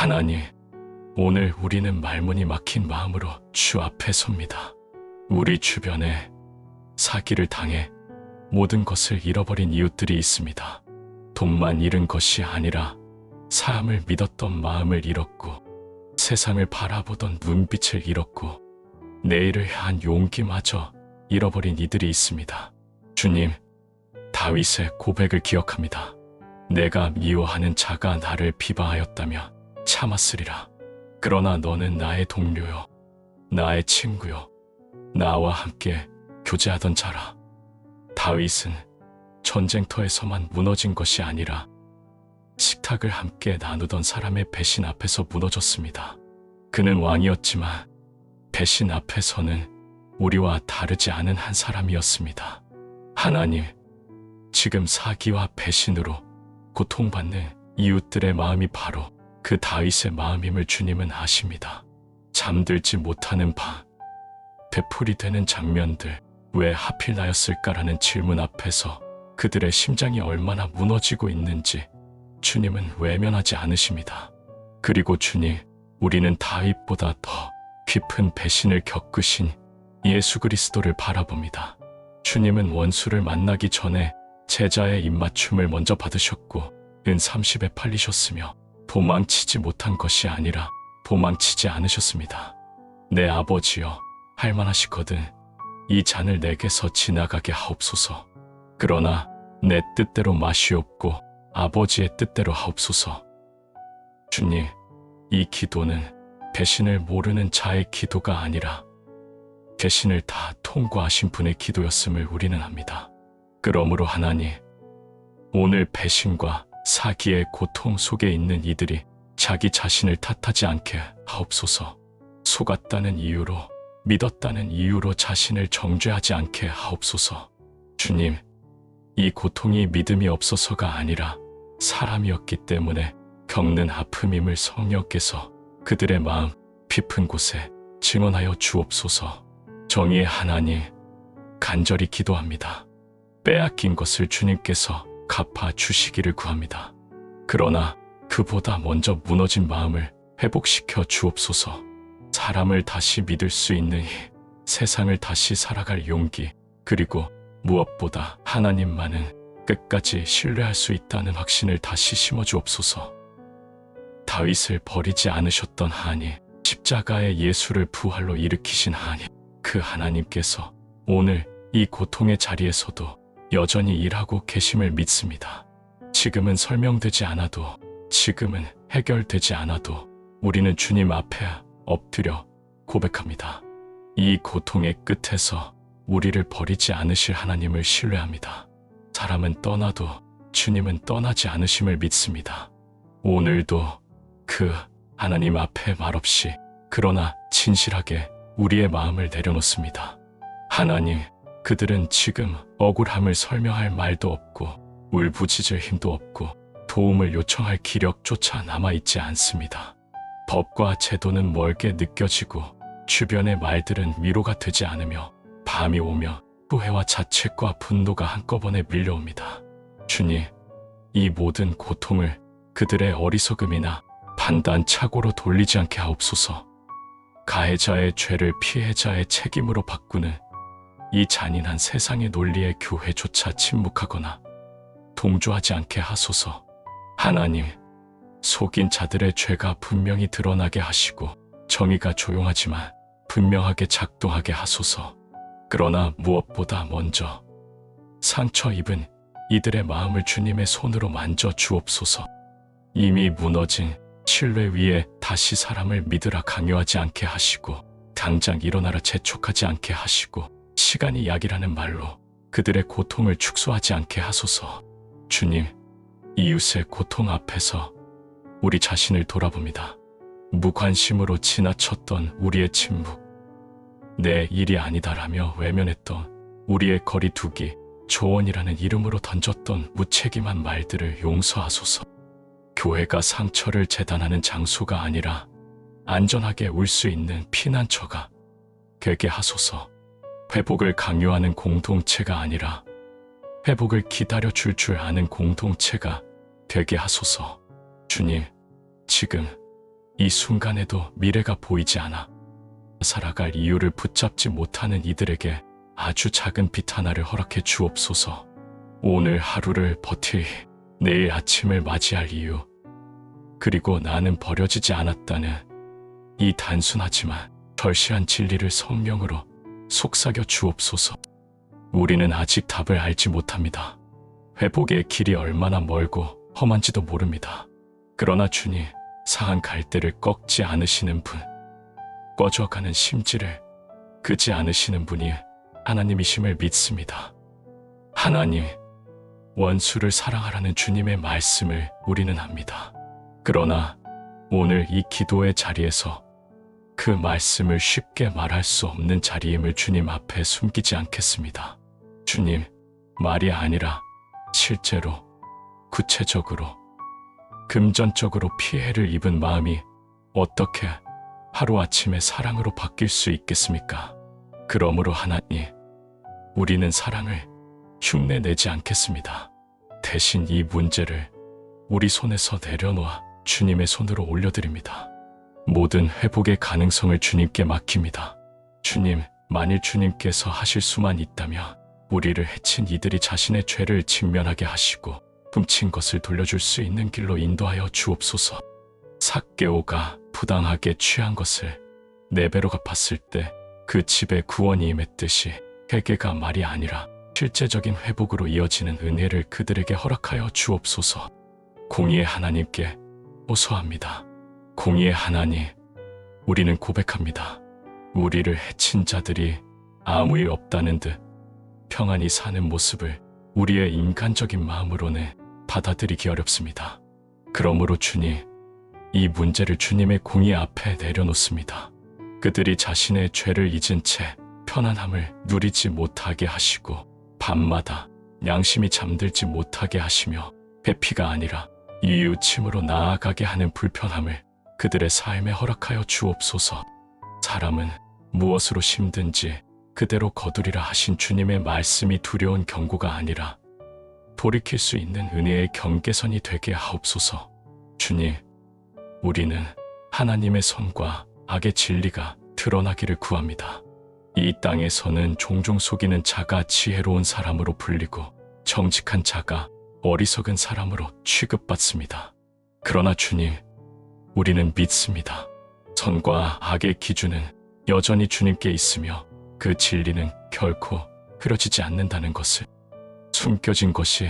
하나님, 오늘 우리는 말문이 막힌 마음으로 주 앞에 섭니다. 우리 주변에 사기를 당해 모든 것을 잃어버린 이웃들이 있습니다. 돈만 잃은 것이 아니라 사람을 믿었던 마음을 잃었고, 세상을 바라보던 눈빛을 잃었고, 내일을 향한 용기마저 잃어버린 이들이 있습니다. 주님, 다윗의 고백을 기억합니다. 내가 미워하는 자가 나를 비방하였다면 참았으리라. 그러나 너는 나의 동료요, 나의 친구요, 나와 함께 교제하던 자라. 다윗은 전쟁터에서만 무너진 것이 아니라 식탁을 함께 나누던 사람의 배신 앞에서 무너졌습니다. 그는 왕이었지만 배신 앞에서는 우리와 다르지 않은 한 사람이었습니다. 하나님, 지금 사기와 배신으로 고통받는 이웃들의 마음이 바로 그 다윗의 마음임을 주님은 아십니다. 잠들지 못하는 밤, 되풀이 되는 장면들, 왜 하필 나였을까라는 질문 앞에서 그들의 심장이 얼마나 무너지고 있는지 주님은 외면하지 않으십니다. 그리고 주님, 우리는 다윗보다 더 깊은 배신을 겪으신 예수 그리스도를 바라봅니다. 주님은 원수를 만나기 전에 제자의 입맞춤을 먼저 받으셨고 은 30에 팔리셨으며 도망치지 못한 것이 아니라 도망치지 않으셨습니다. 내 아버지여, 할만하시거든 이 잔을 내게서 지나가게 하옵소서. 그러나 내 뜻대로 마시옵고 아버지의 뜻대로 하옵소서. 주님, 이 기도는 배신을 모르는 자의 기도가 아니라 배신을 다 통과하신 분의 기도였음을 우리는 압니다. 그러므로 하나님, 오늘 배신과 사기의 고통 속에 있는 이들이 자기 자신을 탓하지 않게 하옵소서. 속았다는 이유로, 믿었다는 이유로 자신을 정죄하지 않게 하옵소서. 주님, 이 고통이 믿음이 없어서가 아니라 사람이었기 때문에 겪는 아픔임을 성령께서 그들의 마음 깊은 곳에 증언하여 주옵소서. 정의의 하나님, 간절히 기도합니다. 빼앗긴 것을 주님께서 갚아 주시기를 구합니다. 그러나 그보다 먼저 무너진 마음을 회복시켜 주옵소서. 사람을 다시 믿을 수 있는 힘, 세상을 다시 살아갈 용기, 그리고 무엇보다 하나님만은 끝까지 신뢰할 수 있다는 확신을 다시 심어주옵소서. 다윗을 버리지 않으셨던 하나님, 십자가의 예수를 부활로 일으키신 하나님, 그 하나님께서 오늘 이 고통의 자리에서도 여전히 일하고 계심을 믿습니다. 지금은 설명되지 않아도, 지금은 해결되지 않아도 우리는 주님 앞에 엎드려 고백합니다. 이 고통의 끝에서 우리를 버리지 않으실 하나님을 신뢰합니다. 사람은 떠나도 주님은 떠나지 않으심을 믿습니다. 오늘도 그 하나님 앞에 말없이 그러나 진실하게 우리의 마음을 내려놓습니다. 하나님, 그들은 지금 억울함을 설명할 말도 없고 울부짖을 힘도 없고 도움을 요청할 기력조차 남아있지 않습니다. 법과 제도는 멀게 느껴지고 주변의 말들은 위로가 되지 않으며 밤이 오며 후회와 자책과 분노가 한꺼번에 밀려옵니다. 주님, 이 모든 고통을 그들의 어리석음이나 판단착오로 돌리지 않게 하옵소서. 가해자의 죄를 피해자의 책임으로 바꾸는 이 잔인한 세상의 논리에 교회조차 침묵하거나 동조하지 않게 하소서. 하나님, 속인 자들의 죄가 분명히 드러나게 하시고 정의가 조용하지만 분명하게 작동하게 하소서. 그러나 무엇보다 먼저 상처 입은 이들의 마음을 주님의 손으로 만져 주옵소서. 이미 무너진 신뢰 위에 다시 사람을 믿으라 강요하지 않게 하시고 당장 일어나라 재촉하지 않게 하시고 시간이 약이라는 말로 그들의 고통을 축소하지 않게 하소서. 주님, 이웃의 고통 앞에서 우리 자신을 돌아봅니다. 무관심으로 지나쳤던 우리의 침묵, 내 일이 아니다라며 외면했던 우리의 거리두기, 조언이라는 이름으로 던졌던 무책임한 말들을 용서하소서. 교회가 상처를 재단하는 장소가 아니라 안전하게 울 수 있는 피난처가 되게 하소서. 회복을 강요하는 공동체가 아니라 회복을 기다려줄 줄 아는 공동체가 되게 하소서. 주님, 지금 이 순간에도 미래가 보이지 않아 살아갈 이유를 붙잡지 못하는 이들에게 아주 작은 빛 하나를 허락해 주옵소서. 오늘 하루를 버틸, 내일 아침을 맞이할 이유, 그리고 나는 버려지지 않았다는 이 단순하지만 절실한 진리를 성령으로 속삭여 주옵소서. 우리는 아직 답을 알지 못합니다. 회복의 길이 얼마나 멀고 험한지도 모릅니다. 그러나 주님, 상한 갈대를 꺾지 않으시는 분, 꺼져가는 심지를 끄지 않으시는 분이 하나님이심을 믿습니다. 하나님, 원수를 사랑하라는 주님의 말씀을 우리는 합니다. 그러나 오늘 이 기도의 자리에서 그 말씀을 쉽게 말할 수 없는 자리임을 주님 앞에 숨기지 않겠습니다. 주님, 말이 아니라 실제로, 구체적으로, 금전적으로 피해를 입은 마음이 어떻게 하루아침에 사랑으로 바뀔 수 있겠습니까? 그러므로 하나님, 우리는 사랑을 흉내내지 않겠습니다. 대신 이 문제를 우리 손에서 내려놓아 주님의 손으로 올려드립니다. 모든 회복의 가능성을 주님께 맡깁니다. 주님, 만일 주님께서 하실 수만 있다면 우리를 해친 이들이 자신의 죄를 직면하게 하시고 훔친 것을 돌려줄 수 있는 길로 인도하여 주옵소서. 삭개오가 부당하게 취한 것을 4배로 갚았을 때 그 집에 구원이 임했듯이 회개가 말이 아니라 실제적인 회복으로 이어지는 은혜를 그들에게 허락하여 주옵소서. 공의의 하나님께 호소합니다. 공의의 하나님, 우리는 고백합니다. 우리를 해친 자들이 아무 일 없다는 듯 평안히 사는 모습을 우리의 인간적인 마음으로는 받아들이기 어렵습니다. 그러므로 주님, 이 문제를 주님의 공의 앞에 내려놓습니다. 그들이 자신의 죄를 잊은 채 편안함을 누리지 못하게 하시고 밤마다 양심이 잠들지 못하게 하시며 회피가 아니라 이웃침으로 나아가게 하는 불편함을 그들의 삶에 허락하여 주옵소서. 사람은 무엇으로 힘든지 그대로 거두리라 하신 주님의 말씀이 두려운 경고가 아니라 돌이킬 수 있는 은혜의 경계선이 되게 하옵소서. 주님, 우리는 하나님의 선과 악의 진리가 드러나기를 구합니다. 이 땅에서는 종종 속이는 자가 지혜로운 사람으로 불리고 정직한 자가 어리석은 사람으로 취급받습니다. 그러나 주님, 우리는 믿습니다. 선과 악의 기준은 여전히 주님께 있으며 그 진리는 결코 흐려지지 않는다는 것을, 숨겨진 것이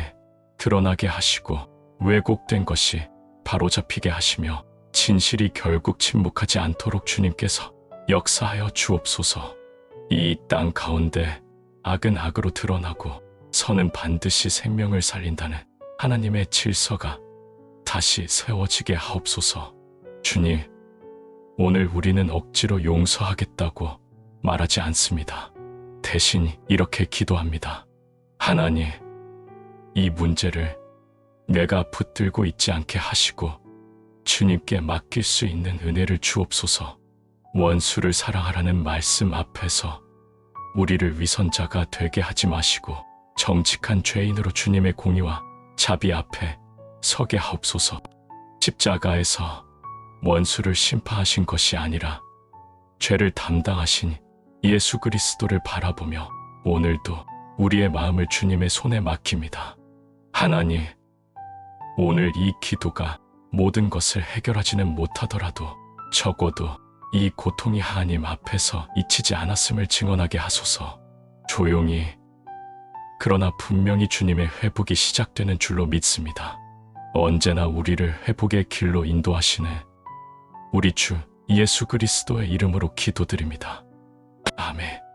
드러나게 하시고 왜곡된 것이 바로잡히게 하시며 진실이 결국 침묵하지 않도록 주님께서 역사하여 주옵소서. 이 땅 가운데 악은 악으로 드러나고 선은 반드시 생명을 살린다는 하나님의 질서가 다시 세워지게 하옵소서. 주님, 오늘 우리는 억지로 용서하겠다고 말하지 않습니다. 대신 이렇게 기도합니다. 하나님, 이 문제를 내가 붙들고 있지 않게 하시고 주님께 맡길 수 있는 은혜를 주옵소서. 원수를 사랑하라는 말씀 앞에서 우리를 위선자가 되게 하지 마시고 정직한 죄인으로 주님의 공의와 자비 앞에 서게 하옵소서. 십자가에서 원수를 심판하신 것이 아니라 죄를 담당하신 예수 그리스도를 바라보며 오늘도 우리의 마음을 주님의 손에 맡깁니다. 하나님, 오늘 이 기도가 모든 것을 해결하지는 못하더라도 적어도 이 고통이 하나님 앞에서 잊히지 않았음을 증언하게 하소서. 조용히, 그러나 분명히 주님의 회복이 시작되는 줄로 믿습니다. 언제나 우리를 회복의 길로 인도하시는 우리 주 예수 그리스도의 이름으로 기도드립니다. 아멘.